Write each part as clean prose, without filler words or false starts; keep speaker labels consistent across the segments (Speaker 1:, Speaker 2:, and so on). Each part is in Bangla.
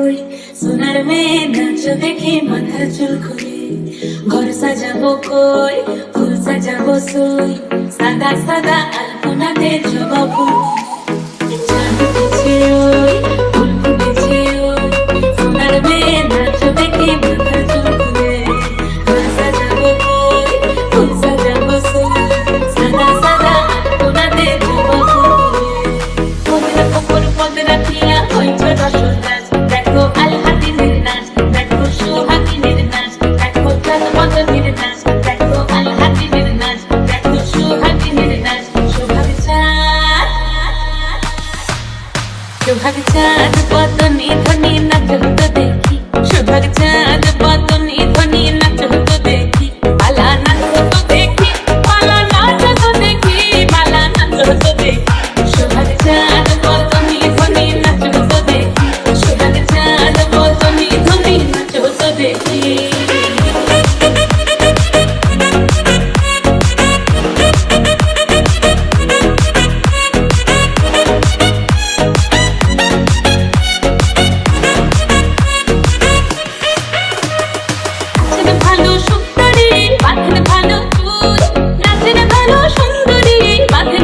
Speaker 1: কই সোনার মেয়ে নাচ দেখে মাথার চুল খুলে ঘর সাজাবো কই ফুল সাজাবো সই সাদা সাদা আলপনাতে জবা ফুল চাঁদ উঠেছে ওই ফুল ফুটেছে ওই সোনার মেয়ে নাচ দেখে মাথার চুল খুলে ঘর সাজাবো কই ফুল সাজাবো সই সাদা সাদা আলপনাতে জবা ফুল পদরা কপর পদরা টিয়া হইছে রসুন নাচ দেখো আল হাতিনের নাচ দেখো সোহাগিনের নাচ দেখো চাঁদ বদনের নাচ দেখো আল হাতিনের নাচ দেখো সোহাগিনের নাচ সোহাগ চাঁদ বদনে ধ্বনি নাচ হতো দেখি সোহাগ চাঁদ বদনে ধ্বনি নাচ হতো দেখি পালা নাচ হতো দেখি পালা নাচ হতো দেখি পালা নাচ হতো দেখি সোহাগ চাঁদ বদনে ধ্বনি নাচ হতো দেখি সোহাগ চাঁদ বদনে ধ্বনি নাচ হতো দেখি সোহাগ চাঁদ বদনে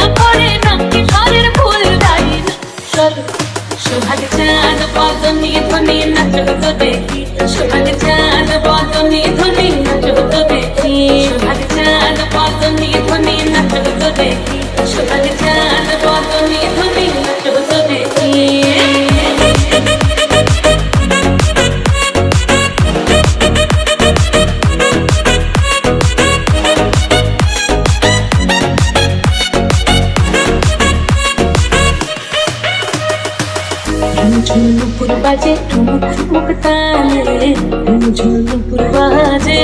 Speaker 1: ধ্বনি নাচ হতো দেখি সোহাগ চাঁদ বদনে ধ্বনি নাচ হতো দেখি সোহাগ চাঁদ বদনে ধ্বনি নাচ হতো দেখি সোহাগ চাঁদ বদনে ধ্বনি নাচ হতো দেখি ঝুনুপুর বাজে ঠুমুক ঠুমুক তালে ঝুনুপুর বাজে